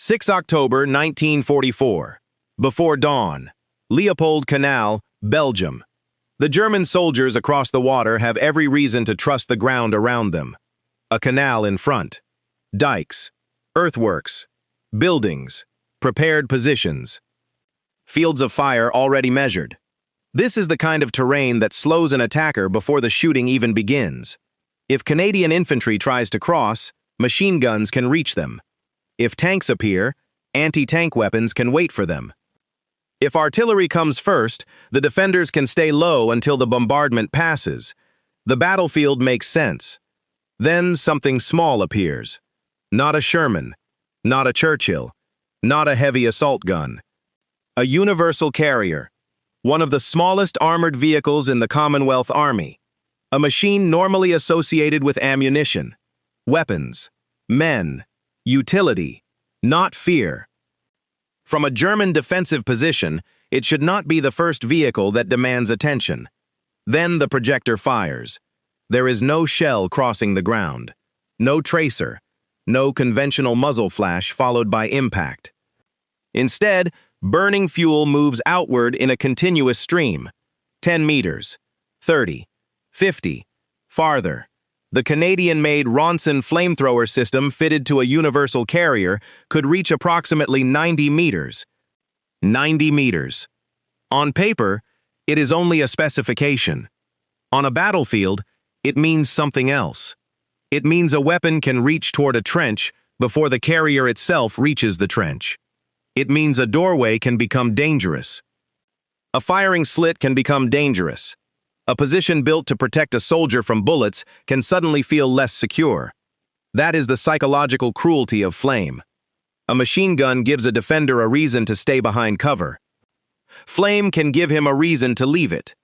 6 October 1944. Before dawn. Leopold Canal, Belgium. The German soldiers across the water have every reason to trust the ground around them. A canal in front. Dikes. Earthworks. Buildings. Prepared positions. Fields of fire already measured. This is the kind of terrain that slows an attacker before the shooting even begins. If Canadian infantry tries to cross, machine guns can reach them. If tanks appear, anti-tank weapons can wait for them. If artillery comes first, the defenders can stay low until the bombardment passes. The battlefield makes sense. Then something small appears. Not a Sherman, not a Churchill, not a heavy assault gun. A universal carrier, one of the smallest armored vehicles in the Commonwealth Army. A machine normally associated with ammunition, weapons, men, utility, not fear. From a German defensive position, it should not be the first vehicle that demands attention. Then the projector fires. There is no shell crossing the ground, no tracer, no conventional muzzle flash followed by impact. Instead, burning fuel moves outward in a continuous stream. 10 meters, 30, 50, farther. The Canadian-made Ronson flamethrower system fitted to a universal carrier could reach approximately 90 meters. 90 meters. On paper, it is only a specification. On a battlefield, it means something else. It means a weapon can reach toward a trench before the carrier itself reaches the trench. It means a doorway can become dangerous. A firing slit can become dangerous. A position built to protect a soldier from bullets can suddenly feel less secure. That is the psychological cruelty of flame. A machine gun gives a defender a reason to stay behind cover. Flame can give him a reason to leave it.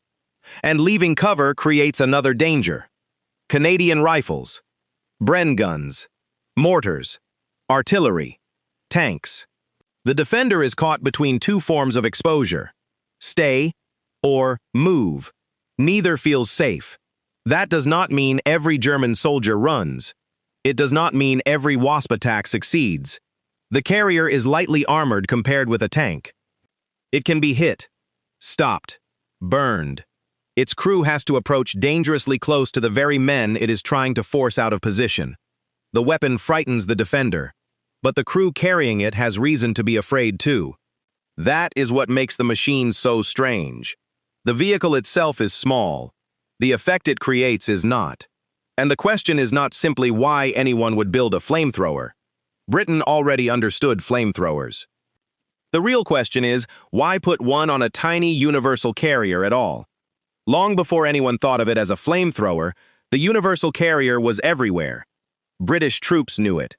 And leaving cover creates another danger. Canadian rifles, Bren guns, mortars, artillery, tanks. The defender is caught between two forms of exposure: stay or move. Neither feels safe. That does not mean every German soldier runs. It does not mean every Wasp attack succeeds. The carrier is lightly armored compared with a tank. It can be hit, stopped, burned. Its crew has to approach dangerously close to the very men it is trying to force out of position. The weapon frightens the defender, but the crew carrying it has reason to be afraid too. That is what makes the machine so strange. The vehicle itself is small. The effect it creates is not. And the question is not simply why anyone would build a flamethrower. Britain already understood flamethrowers. The real question is, why put one on a tiny universal carrier at all? Long before anyone thought of it as a flamethrower, the universal carrier was everywhere. British troops knew it.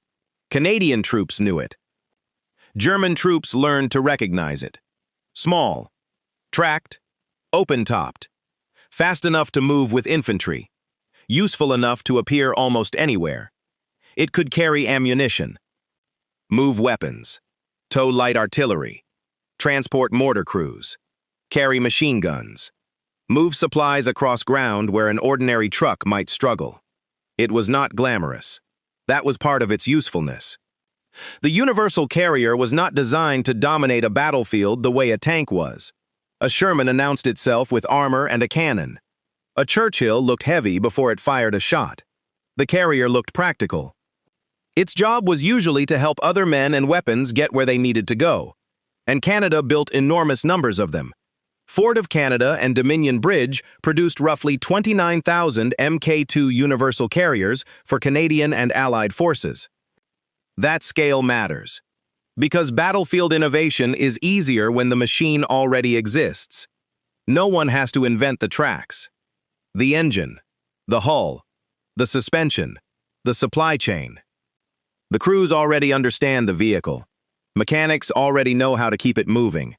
Canadian troops knew it. German troops learned to recognize it. Small, tracked, open-topped, fast enough to move with infantry, useful enough to appear almost anywhere. It could carry ammunition, move weapons, tow light artillery, transport mortar crews, carry machine guns, move supplies across ground where an ordinary truck might struggle. It was not glamorous. That was part of its usefulness. The universal carrier was not designed to dominate a battlefield the way a tank was. A Sherman announced itself with armor and a cannon. A Churchill looked heavy before it fired a shot. The carrier looked practical. Its job was usually to help other men and weapons get where they needed to go. And Canada built enormous numbers of them. Fort of Canada and Dominion Bridge produced roughly 29,000 Mk2 universal carriers for Canadian and Allied forces. That scale matters. Because battlefield innovation is easier when the machine already exists. No one has to invent the tracks. The engine, the hull, the suspension, the supply chain. The crews already understand the vehicle. Mechanics already know how to keep it moving.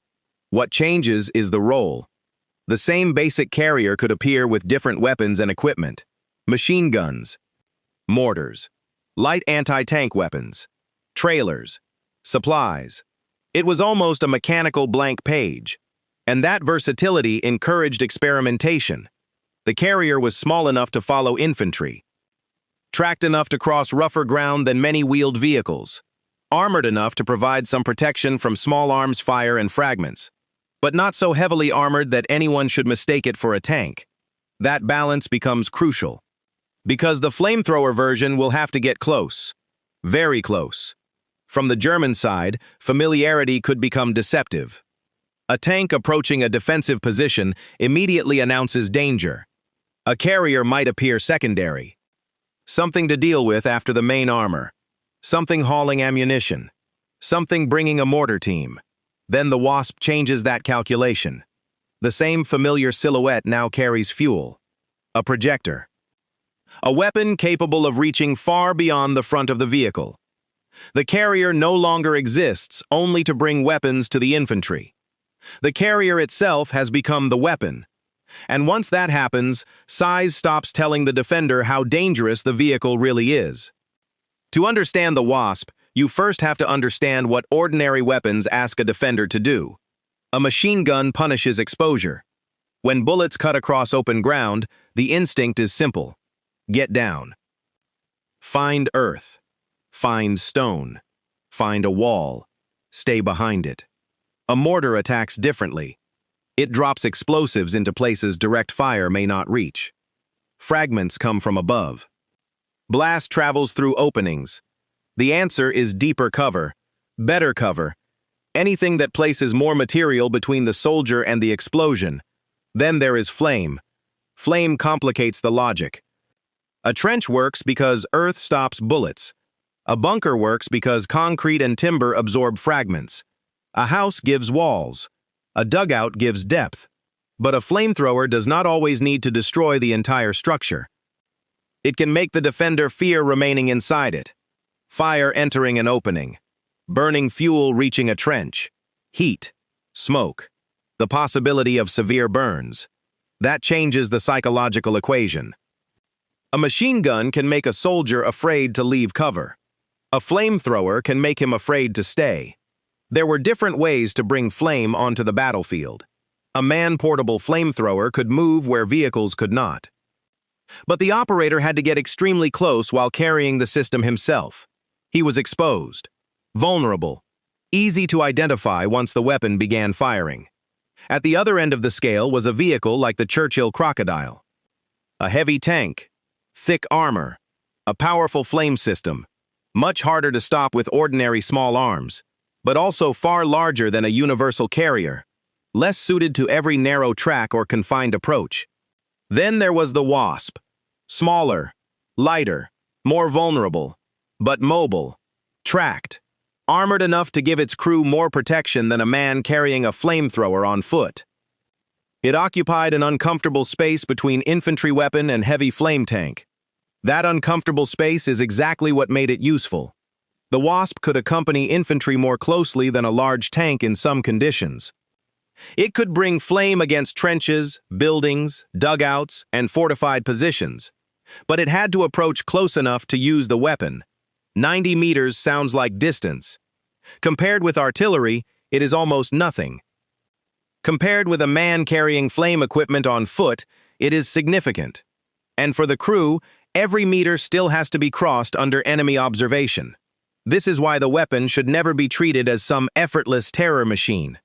What changes is the role. The same basic carrier could appear with different weapons and equipment. Machine guns, mortars, light anti-tank weapons, trailers, supplies. It was almost a mechanical blank page, and that versatility encouraged experimentation. The carrier was small enough to follow infantry, tracked enough to cross rougher ground than many wheeled vehicles, armored enough to provide some protection from small arms fire and fragments, but not so heavily armored that anyone should mistake it for a tank. That balance becomes crucial, because the flamethrower version will have to get close, very close. From the German side, familiarity could become deceptive. A tank approaching a defensive position immediately announces danger. A carrier might appear secondary. Something to deal with after the main armor. Something hauling ammunition. Something bringing a mortar team. Then the Wasp changes that calculation. The same familiar silhouette now carries fuel. A projector. A weapon capable of reaching far beyond the front of the vehicle. The carrier no longer exists only to bring weapons to the infantry. The carrier itself has become the weapon. And once that happens, size stops telling the defender how dangerous the vehicle really is. To understand the Wasp, you first have to understand what ordinary weapons ask a defender to do. A machine gun punishes exposure. When bullets cut across open ground, the instinct is simple. Get down. Find earth. Find stone. Find a wall. Stay behind it. A mortar attacks differently. It drops explosives into places direct fire may not reach. Fragments come from above. Blast travels through openings. The answer is deeper cover, better cover, anything that places more material between the soldier and the explosion. Then there is flame. Flame complicates the logic. A trench works because earth stops bullets. A bunker works because concrete and timber absorb fragments. A house gives walls. A dugout gives depth. But a flamethrower does not always need to destroy the entire structure. It can make the defender fear remaining inside it. Fire entering an opening. Burning fuel reaching a trench. Heat. Smoke. The possibility of severe burns. That changes the psychological equation. A machine gun can make a soldier afraid to leave cover. A flamethrower can make him afraid to stay. There were different ways to bring flame onto the battlefield. A man-portable flamethrower could move where vehicles could not. But the operator had to get extremely close while carrying the system himself. He was exposed, vulnerable, easy to identify once the weapon began firing. At the other end of the scale was a vehicle like the Churchill Crocodile. A heavy tank, thick armor, a powerful flame system, much harder to stop with ordinary small arms, but also far larger than a universal carrier, less suited to every narrow track or confined approach. Then there was the Wasp, smaller, lighter, more vulnerable, but mobile, tracked, armored enough to give its crew more protection than a man carrying a flamethrower on foot. It occupied an uncomfortable space between infantry weapon and heavy flame tank. That uncomfortable space is exactly what made it useful. The Wasp could accompany infantry more closely than a large tank in some conditions. It could bring flame against trenches, buildings, dugouts, and fortified positions. But it had to approach close enough to use the weapon. 90 meters sounds like distance. Compared with artillery, it is almost nothing. Compared with a man carrying flame equipment on foot, it is significant. And for the crew, every meter still has to be crossed under enemy observation. This is why the weapon should never be treated as some effortless terror machine.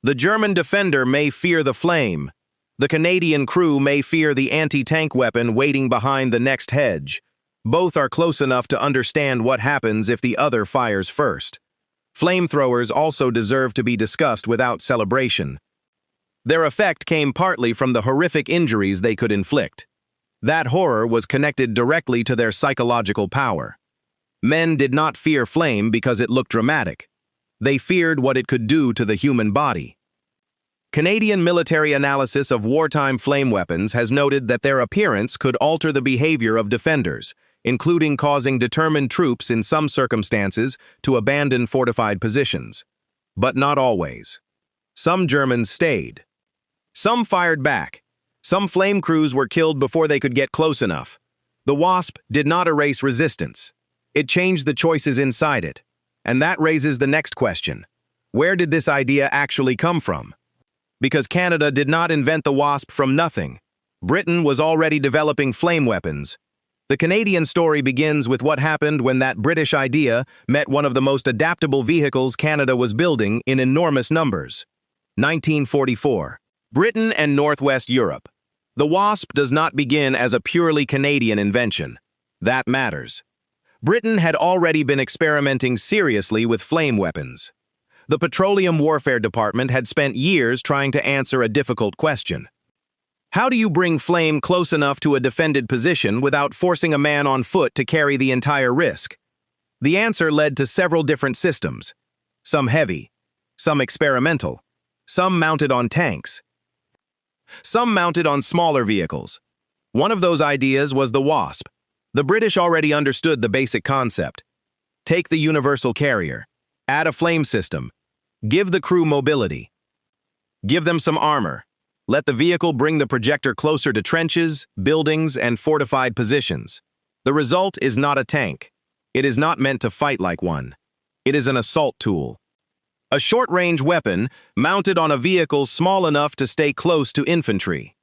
The German defender may fear the flame. The Canadian crew may fear the anti-tank weapon waiting behind the next hedge. Both are close enough to understand what happens if the other fires first. Flamethrowers also deserve to be discussed without celebration. Their effect came partly from the horrific injuries they could inflict. That horror was connected directly to their psychological power. Men did not fear flame because it looked dramatic. They feared what it could do to the human body. Canadian military analysis of wartime flame weapons has noted that their appearance could alter the behavior of defenders, including causing determined troops in some circumstances to abandon fortified positions. But not always. Some Germans stayed. Some fired back. Some flame crews were killed before they could get close enough. The Wasp did not erase resistance. It changed the choices inside it. And that raises the next question. Where did this idea actually come from? Because Canada did not invent the Wasp from nothing. Britain was already developing flame weapons. The Canadian story begins with what happened when that British idea met one of the most adaptable vehicles Canada was building in enormous numbers. 1944. Britain and Northwest Europe. The Wasp does not begin as a purely Canadian invention. That matters. Britain had already been experimenting seriously with flame weapons. The Petroleum Warfare Department had spent years trying to answer a difficult question. How do you bring flame close enough to a defended position without forcing a man on foot to carry the entire risk? The answer led to several different systems. Some heavy, some experimental, some mounted on tanks, some mounted on smaller vehicles. One of those ideas was the Wasp. The British already understood the basic concept. Take the universal carrier, add a flame system, give the crew mobility, give them some armor. Let the vehicle bring the projector closer to trenches, buildings, and fortified positions. The result is not a tank. It is not meant to fight like one. It is an assault tool. A short-range weapon mounted on a vehicle small enough to stay close to infantry.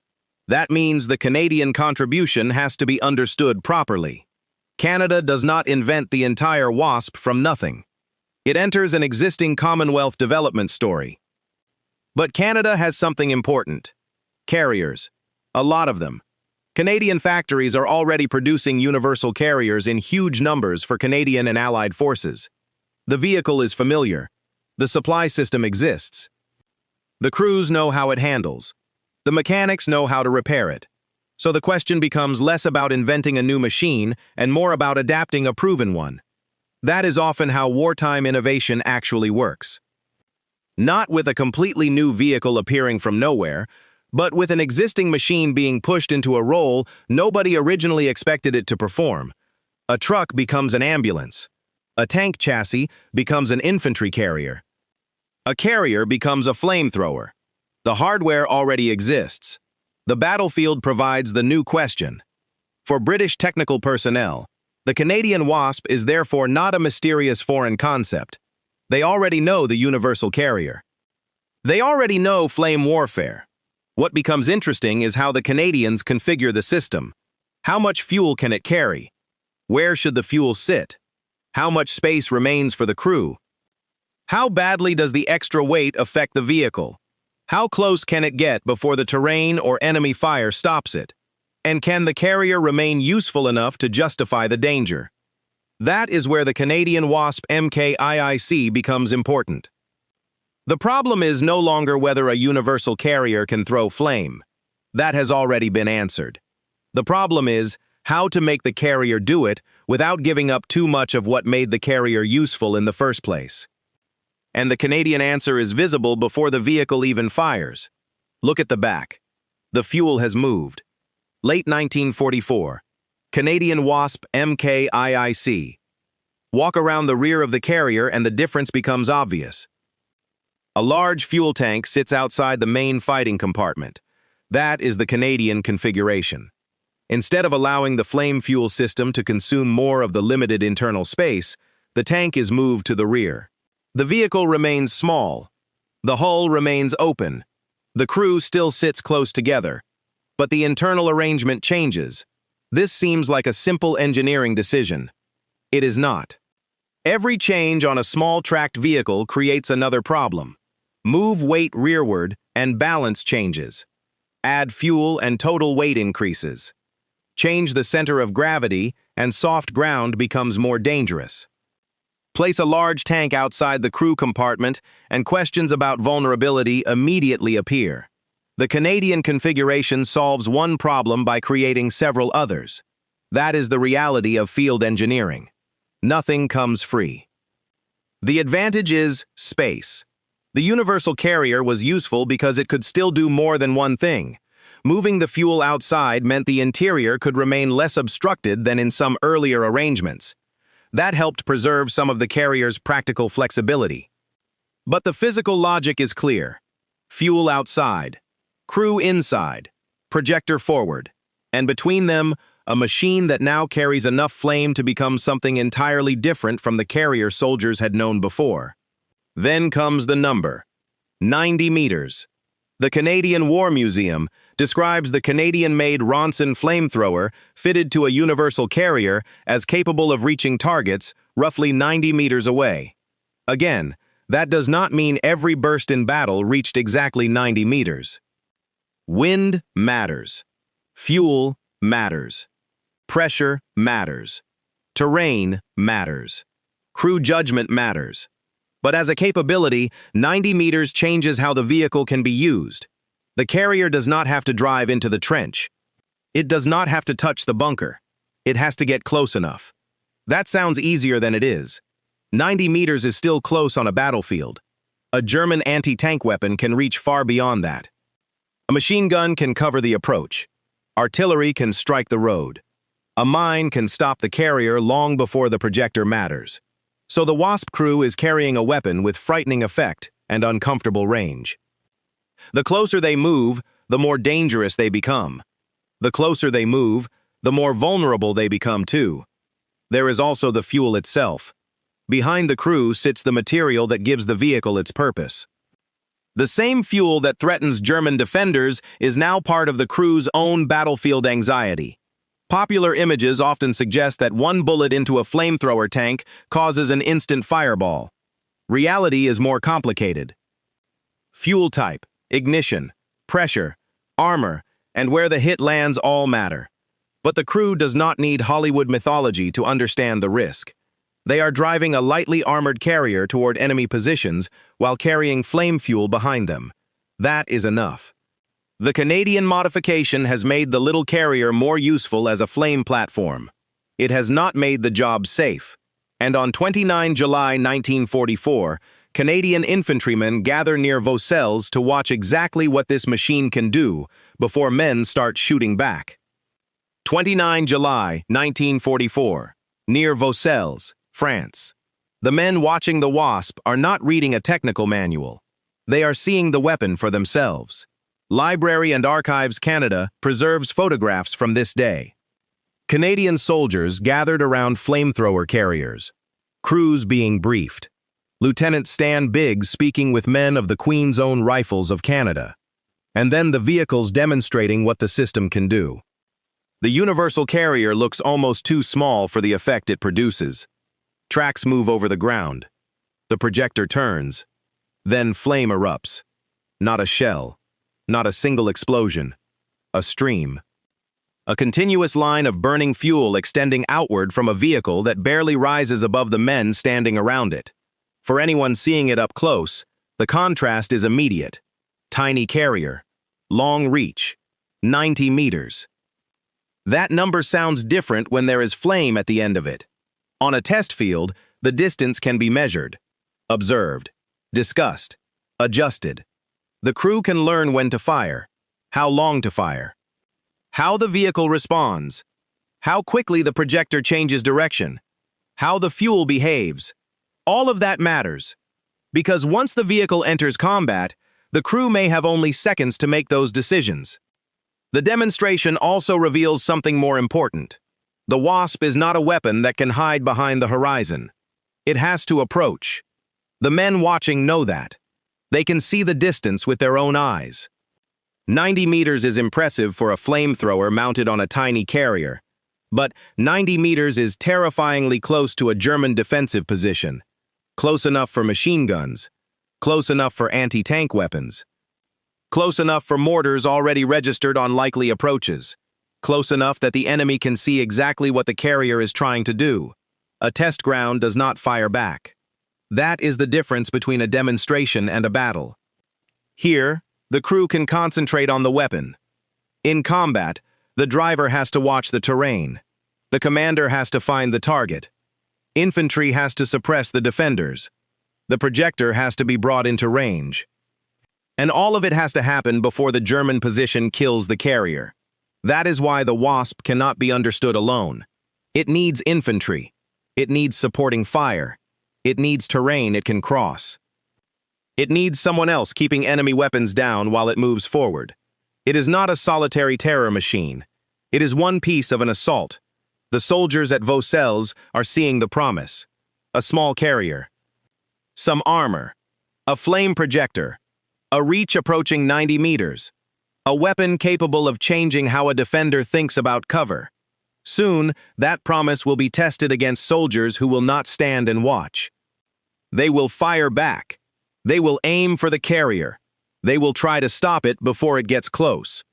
That means the Canadian contribution has to be understood properly. Canada does not invent the entire Wasp from nothing. It enters an existing Commonwealth development story. But Canada has something important. Carriers. A lot of them. Canadian factories are already producing universal carriers in huge numbers for Canadian and Allied forces. The vehicle is familiar. The supply system exists. The crews know how it handles. The mechanics know how to repair it. So the question becomes less about inventing a new machine and more about adapting a proven one. That is often how wartime innovation actually works. Not with a completely new vehicle appearing from nowhere, but with an existing machine being pushed into a role nobody originally expected it to perform. A truck becomes an ambulance. A tank chassis becomes an infantry carrier. A carrier becomes a flamethrower. The hardware already exists. The battlefield provides the new question. For British technical personnel, the Canadian Wasp is therefore not a mysterious foreign concept. They already know the universal carrier. They already know flame warfare. What becomes interesting is how the Canadians configure the system. How much fuel can it carry? Where should the fuel sit? How much space remains for the crew? How badly does the extra weight affect the vehicle? How close can it get before the terrain or enemy fire stops it? And can the carrier remain useful enough to justify the danger? That is where the Canadian Wasp MKIIC becomes important. The problem is no longer whether a universal carrier can throw flame. That has already been answered. The problem is how to make the carrier do it without giving up too much of what made the carrier useful in the first place. And the Canadian answer is visible before the vehicle even fires. Look at the back. The fuel has moved. Late 1944. Canadian Wasp MKIIC. Walk around the rear of the carrier and the difference becomes obvious. A large fuel tank sits outside the main fighting compartment. That is the Canadian configuration. Instead of allowing the flame fuel system to consume more of the limited internal space, the tank is moved to the rear. The vehicle remains small. The hull remains open. The crew still sits close together. But the internal arrangement changes. This seems like a simple engineering decision. It is not. Every change on a small tracked vehicle creates another problem. Move weight rearward and balance changes. Add fuel and total weight increases. Change the center of gravity and soft ground becomes more dangerous. Place a large tank outside the crew compartment and questions about vulnerability immediately appear. The Canadian configuration solves one problem by creating several others. That is the reality of field engineering. Nothing comes free. The advantage is space. The universal carrier was useful because it could still do more than one thing. Moving the fuel outside meant the interior could remain less obstructed than in some earlier arrangements. That helped preserve some of the carrier's practical flexibility. But the physical logic is clear. Fuel outside, crew inside, projector forward, and between them, a machine that now carries enough flame to become something entirely different from the carrier soldiers had known before. Then comes the number, 90 meters. The Canadian War Museum describes the Canadian-made Ronson flamethrower fitted to a universal carrier as capable of reaching targets roughly 90 meters away. Again, that does not mean every burst in battle reached exactly 90 meters. Wind matters. Fuel matters. Pressure matters. Terrain matters. Crew judgment matters. But as a capability, 90 meters changes how the vehicle can be used. The carrier does not have to drive into the trench. It does not have to touch the bunker. It has to get close enough. That sounds easier than it is. 90 meters is still close on a battlefield. A German anti-tank weapon can reach far beyond that. A machine gun can cover the approach. Artillery can strike the road. A mine can stop the carrier long before the projector matters. So the Wasp crew is carrying a weapon with frightening effect and uncomfortable range. The closer they move, the more dangerous they become. The closer they move, the more vulnerable they become too. There is also the fuel itself. Behind the crew sits the material that gives the vehicle its purpose. The same fuel that threatens German defenders is now part of the crew's own battlefield anxiety. Popular images often suggest that one bullet into a flamethrower tank causes an instant fireball. Reality is more complicated. Fuel type, ignition, pressure, armor, and where the hit lands all matter. But the crew does not need Hollywood mythology to understand the risk. They are driving a lightly armored carrier toward enemy positions while carrying flame fuel behind them. That is enough. The Canadian modification has made the little carrier more useful as a flame platform. It has not made the job safe. And on 29 July 1944, Canadian infantrymen gather near Vaucelles to watch exactly what this machine can do before men start shooting back. 29 July 1944, near Vaucelles, France. The men watching the Wasp are not reading a technical manual. They are seeing the weapon for themselves. Library and Archives Canada preserves photographs from this day. Canadian soldiers gathered around flamethrower carriers. Crews being briefed. Lieutenant Stan Biggs speaking with men of the Queen's Own Rifles of Canada. And then the vehicles demonstrating what the system can do. The universal carrier looks almost too small for the effect it produces. Tracks move over the ground. The projector turns. Then flame erupts. Not a shell. Not a single explosion. A stream. A continuous line of burning fuel extending outward from a vehicle that barely rises above the men standing around it. For anyone seeing it up close, the contrast is immediate. Tiny carrier. Long reach. 90 meters. That number sounds different when there is flame at the end of it. On a test field, the distance can be measured, observed, discussed, adjusted. The crew can learn when to fire, how long to fire, how the vehicle responds, how quickly the projector changes direction, how the fuel behaves. All of that matters, because once the vehicle enters combat, the crew may have only seconds to make those decisions. The demonstration also reveals something more important. The Wasp is not a weapon that can hide behind the horizon. It has to approach. The men watching know that. They can see the distance with their own eyes. 90 meters is impressive for a flamethrower mounted on a tiny carrier. But 90 meters is terrifyingly close to a German defensive position. Close enough for machine guns. Close enough for anti-tank weapons. Close enough for mortars already registered on likely approaches. Close enough that the enemy can see exactly what the carrier is trying to do. A test ground does not fire back. That is the difference between a demonstration and a battle. Here, the crew can concentrate on the weapon. In combat, the driver has to watch the terrain. The commander has to find the target. Infantry has to suppress the defenders. The projector has to be brought into range. And all of it has to happen before the German position kills the carrier. That is why the Wasp cannot be understood alone. It needs infantry. It needs supporting fire. It needs terrain it can cross. It needs someone else keeping enemy weapons down while it moves forward. It is not a solitary terror machine. It is one piece of an assault. The soldiers at Vaucelles are seeing the promise. A small carrier. Some armor. A flame projector. A reach approaching 90 meters. A weapon capable of changing how a defender thinks about cover. Soon, that promise will be tested against soldiers who will not stand and watch. They will fire back. They will aim for the carrier. They will try to stop it before it gets close.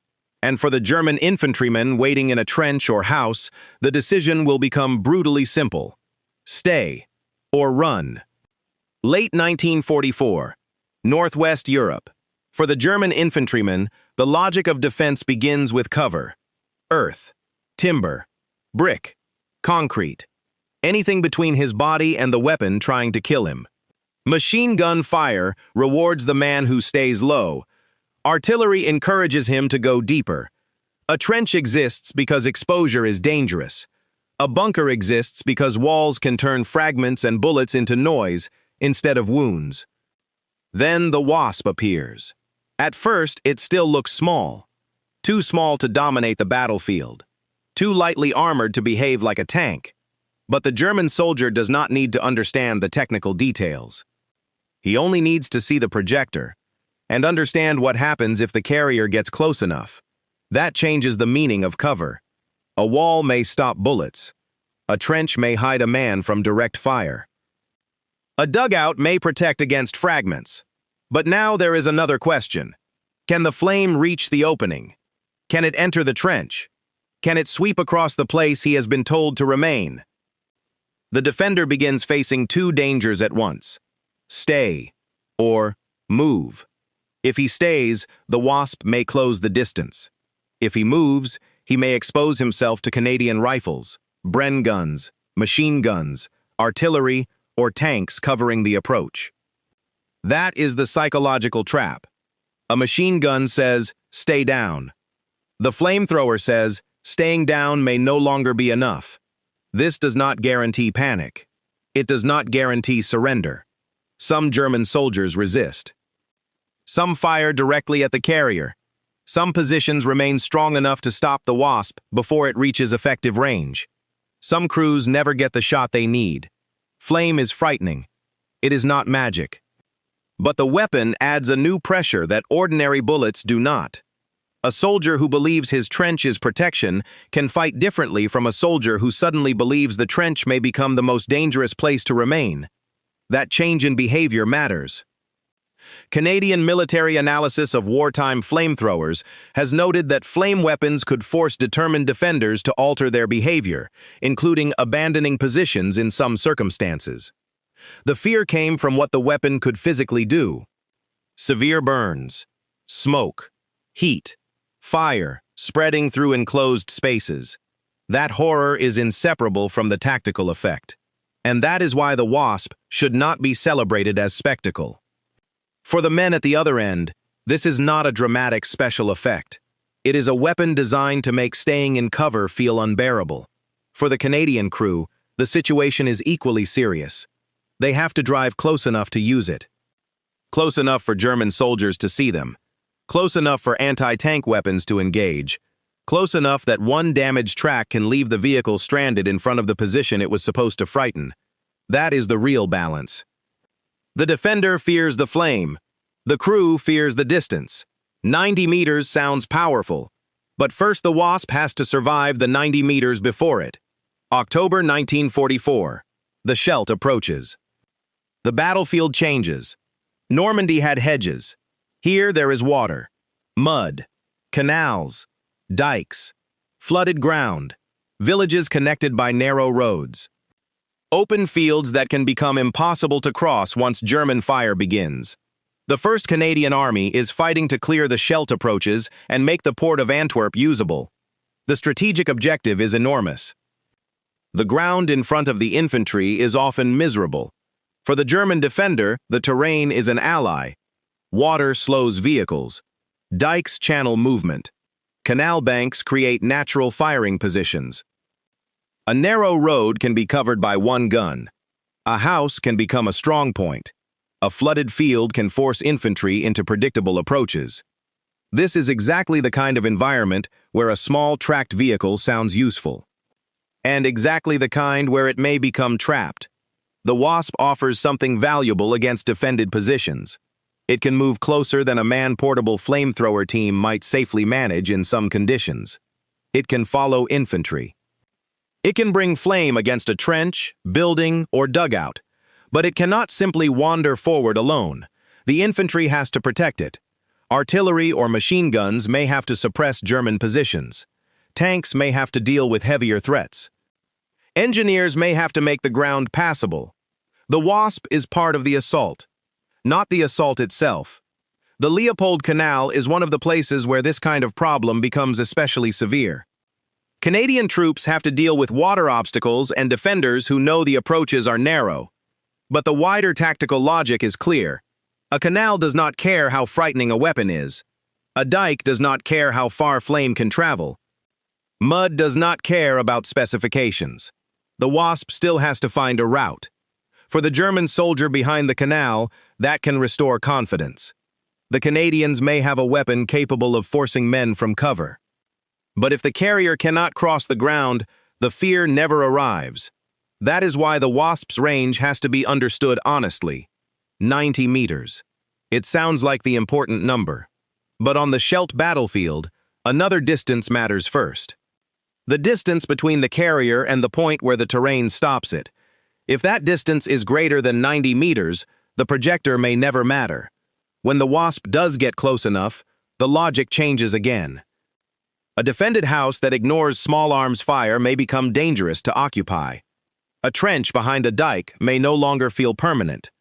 And for the German infantrymen waiting in a trench or house, the decision will become brutally simple. Stay or run. Late 1944, Northwest Europe. For the German infantrymen, the logic of defense begins with cover. Earth, timber, brick, concrete. Anything between his body and the weapon trying to kill him. Machine gun fire rewards the man who stays low. Artillery encourages him to go deeper. A trench exists because exposure is dangerous. A bunker exists because walls can turn fragments and bullets into noise instead of wounds. Then the Wasp appears. At first, it still looks small. Too small to dominate the battlefield. Too lightly armored to behave like a tank. But the German soldier does not need to understand the technical details. He only needs to see the projector and understand what happens if the carrier gets close enough. That changes the meaning of cover. A wall may stop bullets. A trench may hide a man from direct fire. A dugout may protect against fragments. But now there is another question. Can the flame reach the opening? Can it enter the trench? Can it sweep across the place he has been told to remain? The defender begins facing two dangers at once. Stay or move. If he stays, the Wasp may close the distance. If he moves, he may expose himself to Canadian rifles, Bren guns, machine guns, artillery, or tanks covering the approach. That is the psychological trap. A machine gun says, stay down. The flamethrower says, staying down may no longer be enough. This does not guarantee panic. It does not guarantee surrender. Some German soldiers resist. Some fire directly at the carrier. Some positions remain strong enough to stop the Wasp before it reaches effective range. Some crews never get the shot they need. Flame is frightening. It is not magic. But the weapon adds a new pressure that ordinary bullets do not. A soldier who believes his trench is protection can fight differently from a soldier who suddenly believes the trench may become the most dangerous place to remain. That change in behavior matters. Canadian military analysis of wartime flamethrowers has noted that flame weapons could force determined defenders to alter their behavior, including abandoning positions in some circumstances. The fear came from what the weapon could physically do. Severe burns, smoke, heat, fire spreading through enclosed spaces. That horror is inseparable from the tactical effect. And that is why the Wasp should not be celebrated as spectacle. For the men at the other end, this is not a dramatic special effect. It is a weapon designed to make staying in cover feel unbearable. For the Canadian crew, the situation is equally serious. They have to drive close enough to use it. Close enough for German soldiers to see them. Close enough for anti-tank weapons to engage. Close enough that one damaged track can leave the vehicle stranded in front of the position it was supposed to frighten. That is the real balance. The defender fears the flame. The crew fears the distance. 90 meters sounds powerful. But first the Wasp has to survive the 90 meters before it. October 1944. The Scheldt approaches. The battlefield changes. Normandy had hedges. Here there is water, mud, canals, dikes, flooded ground, villages connected by narrow roads. Open fields that can become impossible to cross once German fire begins. The 1st Canadian Army is fighting to clear the Scheldt approaches and make the port of Antwerp usable. The strategic objective is enormous. The ground in front of the infantry is often miserable. For the German defender, the terrain is an ally. Water slows vehicles. Dikes channel movement. Canal banks create natural firing positions. A narrow road can be covered by one gun. A house can become a strong point. A flooded field can force infantry into predictable approaches. This is exactly the kind of environment where a small tracked vehicle sounds useful. And exactly the kind where it may become trapped. The Wasp offers something valuable against defended positions. It can move closer than a man-portable flamethrower team might safely manage in some conditions. It can follow infantry. It can bring flame against a trench, building, or dugout, but it cannot simply wander forward alone. The infantry has to protect it. Artillery or machine guns may have to suppress German positions. Tanks may have to deal with heavier threats. Engineers may have to make the ground passable. The Wasp is part of the assault, not the assault itself. The Leopold Canal is one of the places where this kind of problem becomes especially severe. Canadian troops have to deal with water obstacles and defenders who know the approaches are narrow. But the wider tactical logic is clear. A canal does not care how frightening a weapon is. A dike does not care how far flame can travel. Mud does not care about specifications. The Wasp still has to find a route. For the German soldier behind the canal, that can restore confidence. The Canadians may have a weapon capable of forcing men from cover. But if the carrier cannot cross the ground, the fear never arrives. That is why the Wasp's range has to be understood honestly. 90 meters. It sounds like the important number. But on the Scheldt battlefield, another distance matters first. The distance between the carrier and the point where the terrain stops it. If that distance is greater than 90 meters, the projector may never matter. When the Wasp does get close enough, the logic changes again. A defended house that ignores small arms fire may become dangerous to occupy. A trench behind a dike may no longer feel permanent.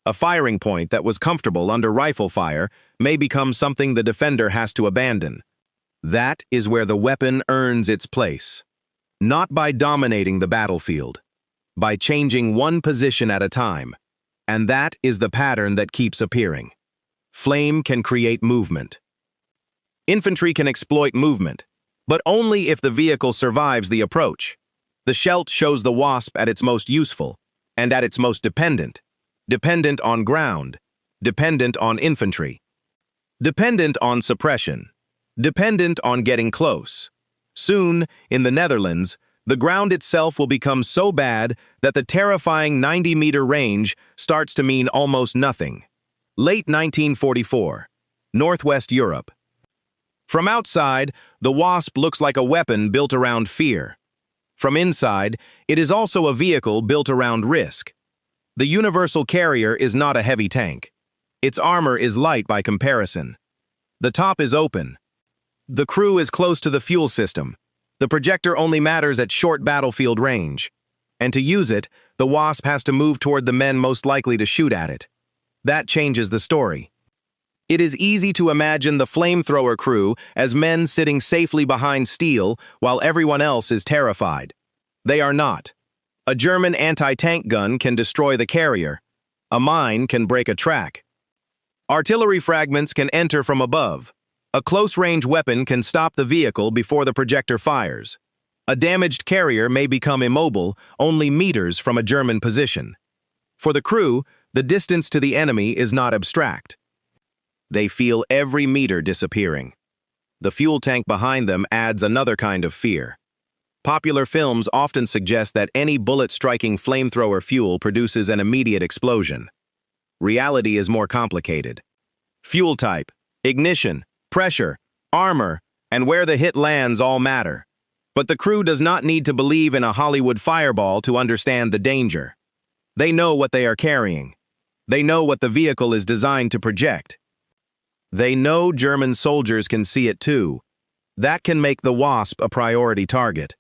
A firing point that was comfortable under rifle fire may become something the defender has to abandon. That is where the weapon earns its place. Not by dominating the battlefield, by changing one position at a time. And that is the pattern that keeps appearing. Flame can create movement. Infantry can exploit movement, but only if the vehicle survives the approach. The Scheldt shows the Wasp at its most useful, and at its most dependent. Dependent on ground, dependent on infantry. Dependent on suppression. Dependent on getting close. Soon, in the Netherlands, the ground itself will become so bad that the terrifying 90-meter range starts to mean almost nothing. Late 1944, Northwest Europe. From outside, the Wasp looks like a weapon built around fear. From inside, it is also a vehicle built around risk. The universal carrier is not a heavy tank. Its armor is light by comparison. The top is open. The crew is close to the fuel system. The projector only matters at short battlefield range. And to use it, the Wasp has to move toward the men most likely to shoot at it. That changes the story. It is easy to imagine the flamethrower crew as men sitting safely behind steel while everyone else is terrified. They are not. A German anti-tank gun can destroy the carrier. A mine can break a track. Artillery fragments can enter from above. A close-range weapon can stop the vehicle before the projector fires. A damaged carrier may become immobile only meters from a German position. For the crew, the distance to the enemy is not abstract. They feel every meter disappearing. The fuel tank behind them adds another kind of fear. Popular films often suggest that any bullet-striking flamethrower fuel produces an immediate explosion. Reality is more complicated. Fuel type, ignition, pressure, armor, and where the hit lands all matter. But the crew does not need to believe in a Hollywood fireball to understand the danger. They know what they are carrying. They know what the vehicle is designed to project. They know German soldiers can see it too. That can make the Wasp a priority target.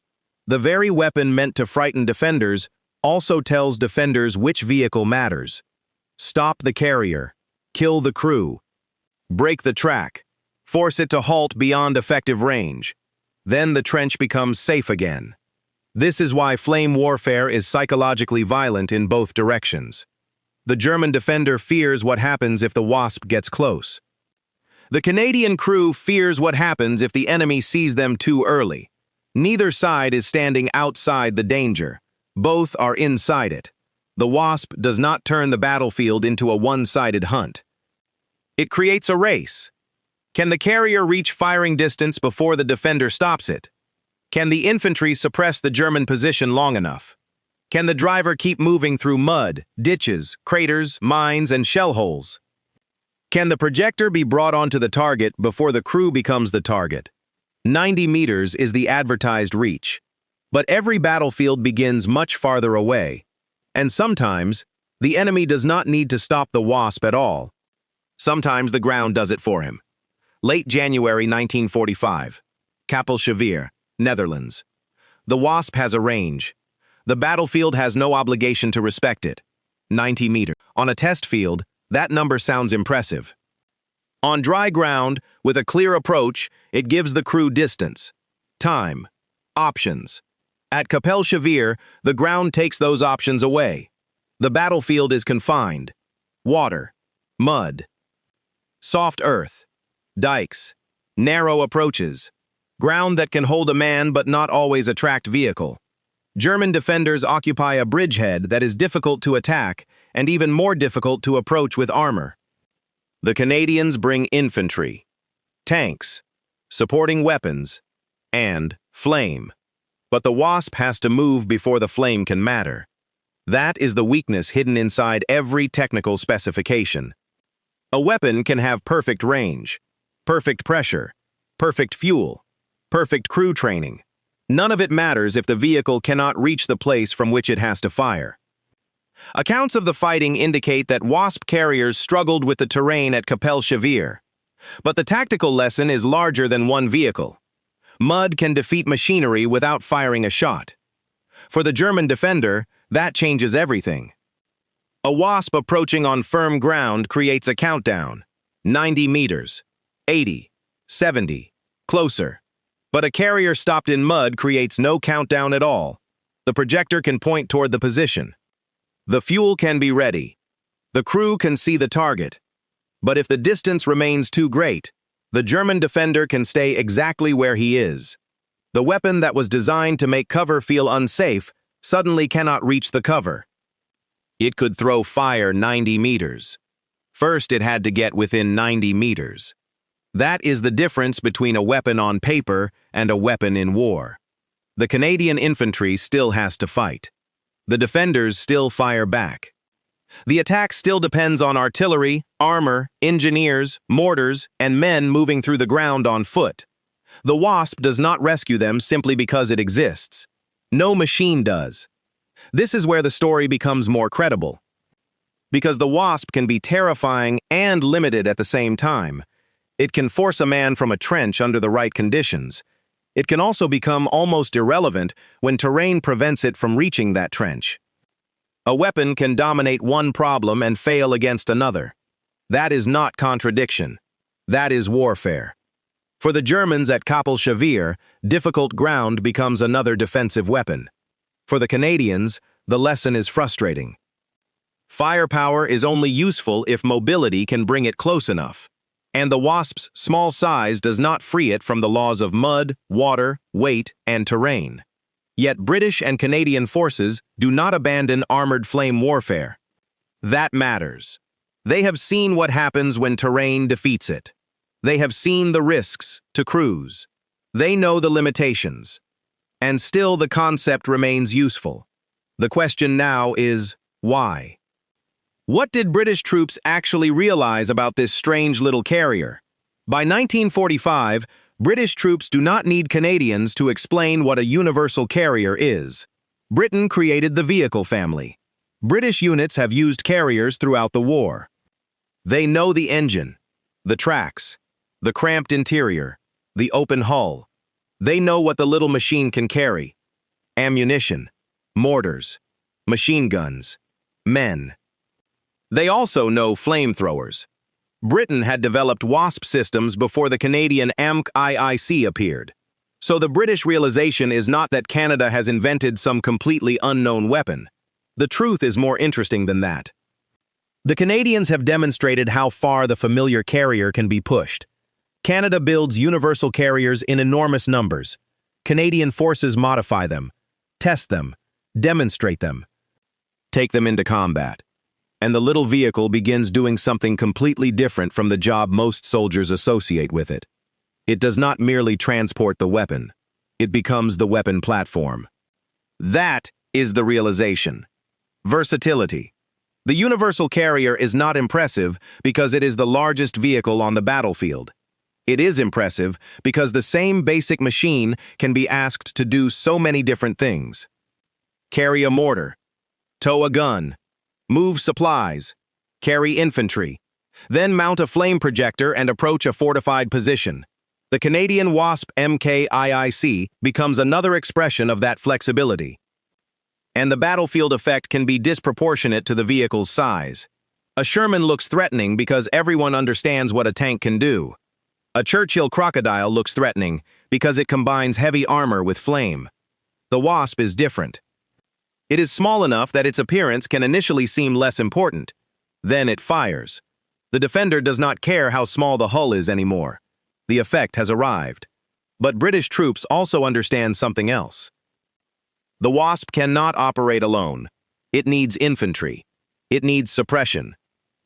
The very weapon meant to frighten defenders also tells defenders which vehicle matters. Stop the carrier. Kill the crew. Break the track. Force it to halt beyond effective range. Then the trench becomes safe again. This is why flame warfare is psychologically violent in both directions. The German defender fears what happens if the Wasp gets close. The Canadian crew fears what happens if the enemy sees them too early. Neither side is standing outside the danger. Both are inside it. The Wasp does not turn the battlefield into a one-sided hunt. It creates a race. Can the carrier reach firing distance before the defender stops it? Can the infantry suppress the German position long enough? Can the driver keep moving through mud, ditches, craters, mines, and shell holes? Can the projector be brought onto the target before the crew becomes the target? 90 meters is the advertised reach. But every battlefield begins much farther away. And sometimes, the enemy does not need to stop the Wasp at all. Sometimes the ground does it for him. Late January 1945. Kapellschwyr, Netherlands. The Wasp has a range. The battlefield has no obligation to respect it. 90 meters. On a test field, that number sounds impressive. On dry ground, with a clear approach, it gives the crew distance, time, options. At Kapellschwyr, the ground takes those options away. The battlefield is confined. Water, mud, soft earth, dikes, narrow approaches, ground that can hold a man but not always attract vehicle. German defenders occupy a bridgehead that is difficult to attack and even more difficult to approach with armor. The Canadians bring infantry, tanks, supporting weapons, and flame. But the Wasp has to move before the flame can matter. That is the weakness hidden inside every technical specification. A weapon can have perfect range, perfect pressure, perfect fuel, perfect crew training. None of it matters if the vehicle cannot reach the place from which it has to fire. Accounts of the fighting indicate that Wasp carriers struggled with the terrain at Kapellschwyr. But the tactical lesson is larger than one vehicle. Mud can defeat machinery without firing a shot. For the German defender, that changes everything. A Wasp approaching on firm ground creates a countdown. 90 meters, 80, 70, closer. But a carrier stopped in mud creates no countdown at all. The projector can point toward the position. The fuel can be ready. The crew can see the target. But if the distance remains too great, the German defender can stay exactly where he is. The weapon that was designed to make cover feel unsafe suddenly cannot reach the cover. It could throw fire 90 meters. First, it had to get within 90 meters. That is the difference between a weapon on paper and a weapon in war. The Canadian infantry still has to fight. The defenders still fire back. The attack still depends on artillery, armor, engineers, mortars, and men moving through the ground on foot. The Wasp does not rescue them simply because it exists. No machine does. This is where the story becomes more credible. Because the Wasp can be terrifying and limited at the same time. It can force a man from a trench under the right conditions. It can also become almost irrelevant when terrain prevents it from reaching that trench. A weapon can dominate one problem and fail against another. That is not contradiction. That is warfare. For the Germans at Kapellschwyr, difficult ground becomes another defensive weapon. For the Canadians, the lesson is frustrating. Firepower is only useful if mobility can bring it close enough. And the Wasp's small size does not free it from the laws of mud, water, weight, and terrain. Yet British and Canadian forces do not abandon armored flame warfare. That matters. They have seen what happens when terrain defeats it. They have seen the risks to crews. They know the limitations. And still the concept remains useful. The question now is, why? What did British troops actually realize about this strange little carrier? By 1945, British troops do not need Canadians to explain what a universal carrier is. Britain created the vehicle family. British units have used carriers throughout the war. They know the engine, the tracks, the cramped interior, the open hull. They know what the little machine can carry. Ammunition, mortars, machine guns, men. They also know flamethrowers. Britain had developed Wasp systems before the Canadian AMC appeared. So the British realization is not that Canada has invented some completely unknown weapon. The truth is more interesting than that. The Canadians have demonstrated how far the familiar carrier can be pushed. Canada builds universal carriers in enormous numbers. Canadian forces modify them, test them, demonstrate them, take them into combat. And the little vehicle begins doing something completely different from the job most soldiers associate with it. It does not merely transport the weapon. It becomes the weapon platform. That is the realization. Versatility. The universal carrier is not impressive because it is the largest vehicle on the battlefield. It is impressive because the same basic machine can be asked to do so many different things. Carry a mortar, tow a gun, move supplies, carry infantry, then mount a flame projector and approach a fortified position. The Canadian Wasp MKIIC becomes another expression of that flexibility. And the battlefield effect can be disproportionate to the vehicle's size. A Sherman looks threatening because everyone understands what a tank can do. A Churchill Crocodile looks threatening because it combines heavy armor with flame. The Wasp is different. It is small enough that its appearance can initially seem less important. Then it fires. The defender does not care how small the hull is anymore. The effect has arrived. But British troops also understand something else. The Wasp cannot operate alone. It needs infantry. It needs suppression.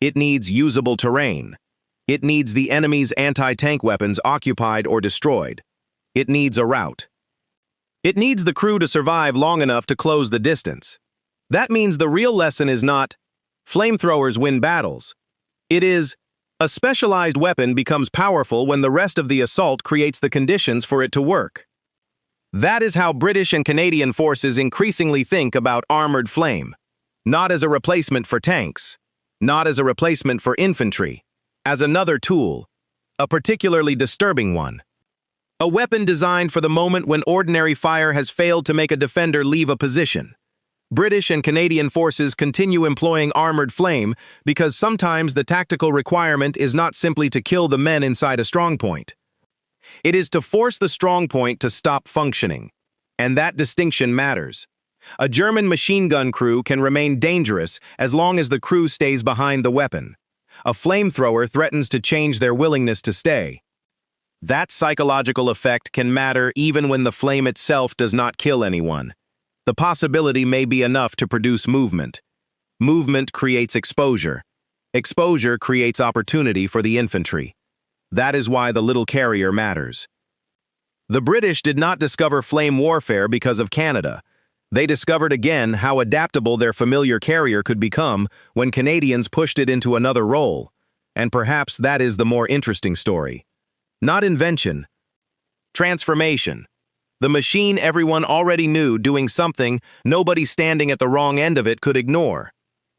It needs usable terrain. It needs the enemy's anti-tank weapons occupied or destroyed. It needs a route. It needs the crew to survive long enough to close the distance. That means the real lesson is not, flamethrowers win battles. It is, a specialized weapon becomes powerful when the rest of the assault creates the conditions for it to work. That is how British and Canadian forces increasingly think about armored flame. Not as a replacement for tanks. Not as a replacement for infantry. As another tool. A particularly disturbing one. A weapon designed for the moment when ordinary fire has failed to make a defender leave a position. British and Canadian forces continue employing armored flame because sometimes the tactical requirement is not simply to kill the men inside a strongpoint. It is to force the strongpoint to stop functioning. And that distinction matters. A German machine gun crew can remain dangerous as long as the crew stays behind the weapon. A flamethrower threatens to change their willingness to stay. That psychological effect can matter even when the flame itself does not kill anyone. The possibility may be enough to produce movement. Movement creates exposure. Exposure creates opportunity for the infantry. That is why the little carrier matters. The British did not discover flame warfare because of Canada. They discovered again how adaptable their familiar carrier could become when Canadians pushed it into another role. And perhaps that is the more interesting story. Not invention. Transformation. The machine everyone already knew doing something nobody standing at the wrong end of it could ignore.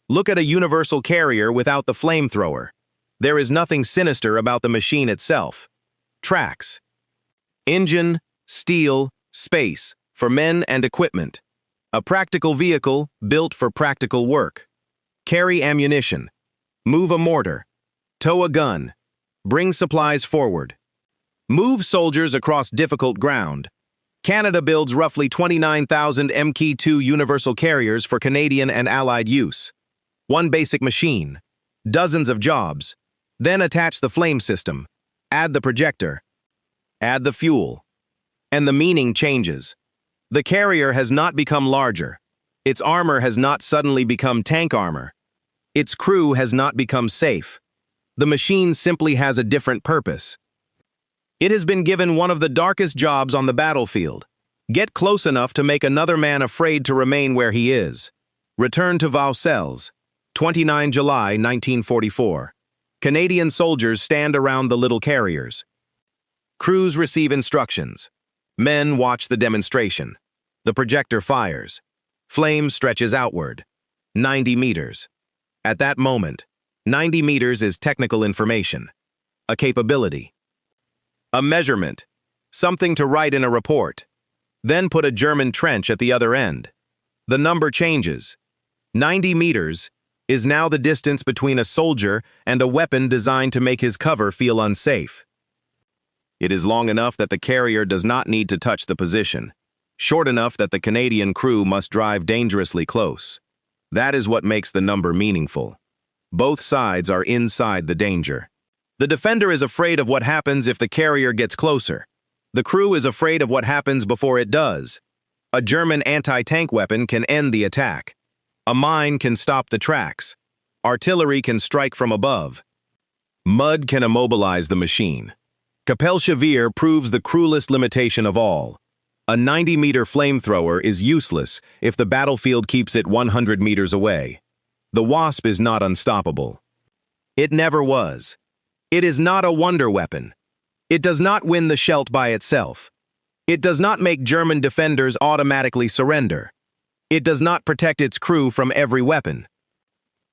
Look at a universal carrier without the flamethrower. There is nothing sinister about the machine itself. Tracks. Engine, steel, space, for men and equipment. A practical vehicle built for practical work. Carry ammunition. Move a mortar. Tow a gun. Bring supplies forward. Move soldiers across difficult ground. Canada builds roughly 29,000 Mk2 universal carriers for Canadian and Allied use. One basic machine. Dozens of jobs. Then attach the flame system. Add the projector. Add the fuel. And the meaning changes. The carrier has not become larger. Its armor has not suddenly become tank armor. Its crew has not become safe. The machine simply has a different purpose. It has been given one of the darkest jobs on the battlefield. Get close enough to make another man afraid to remain where he is. Return to Vaucelles, 29 July 1944. Canadian soldiers stand around the little carriers. Crews receive instructions. Men watch the demonstration. The projector fires. Flame stretches outward. 90 meters. At that moment, 90 meters is technical information. A capability. A measurement. Something to write in a report. Then put a German trench at the other end. The number changes. 90 meters is now the distance between a soldier and a weapon designed to make his cover feel unsafe. It is long enough that the carrier does not need to touch the position. Short enough that the Canadian crew must drive dangerously close. That is what makes the number meaningful. Both sides are inside the danger. The defender is afraid of what happens if the carrier gets closer. The crew is afraid of what happens before it does. A German anti-tank weapon can end the attack. A mine can stop the tracks. Artillery can strike from above. Mud can immobilize the machine. Capelle-Chavir proves the cruelest limitation of all. A 90-meter flamethrower is useless if the battlefield keeps it 100 meters away. The Wasp is not unstoppable. It never was. It is not a wonder weapon. It does not win the Scheldt by itself. It does not make German defenders automatically surrender. It does not protect its crew from every weapon.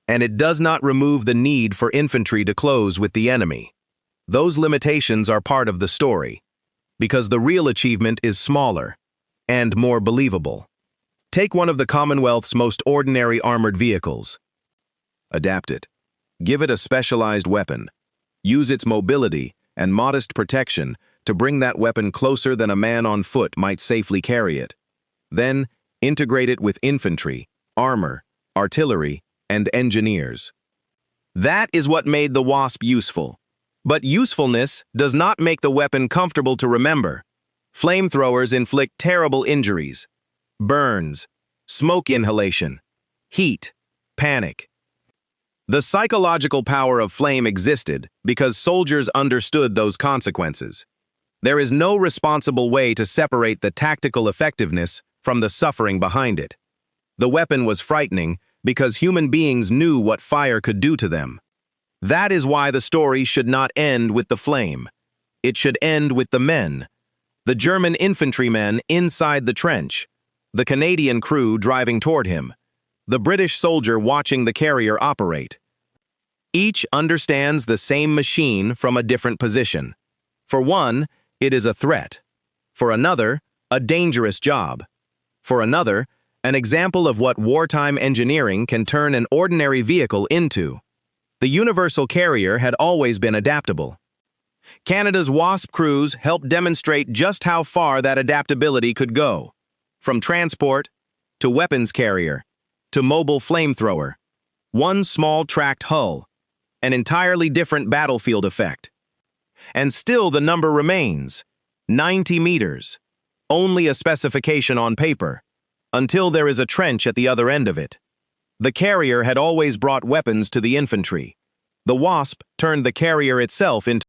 And it does not remove the need for infantry to close with the enemy. Those limitations are part of the story, because the real achievement is smaller and more believable. Take one of the Commonwealth's most ordinary armored vehicles. Adapt it. Give it a specialized weapon. Use its mobility and modest protection to bring that weapon closer than a man on foot might safely carry it. Then, integrate it with infantry, armor, artillery, and engineers. That is what made the Wasp useful. But usefulness does not make the weapon comfortable to remember. Flamethrowers inflict terrible injuries. Burns, smoke inhalation, heat, panic. The psychological power of flame existed because soldiers understood those consequences. There is no responsible way to separate the tactical effectiveness from the suffering behind it. The weapon was frightening because human beings knew what fire could do to them. That is why the story should not end with the flame. It should end with the men. The German infantrymen inside the trench, the Canadian crew driving toward him, the British soldier watching the carrier operate. Each understands the same machine from a different position. For one, it is a threat. For another, a dangerous job. For another, an example of what wartime engineering can turn an ordinary vehicle into. The universal carrier had always been adaptable. Canada's Wasp crews helped demonstrate just how far that adaptability could go. From transport, to weapons carrier, to mobile flamethrower. One small tracked hull, an entirely different battlefield effect. And still the number remains, 90 meters, only a specification on paper, until there is a trench at the other end of it. The carrier had always brought weapons to the infantry. The Wasp turned the carrier itself into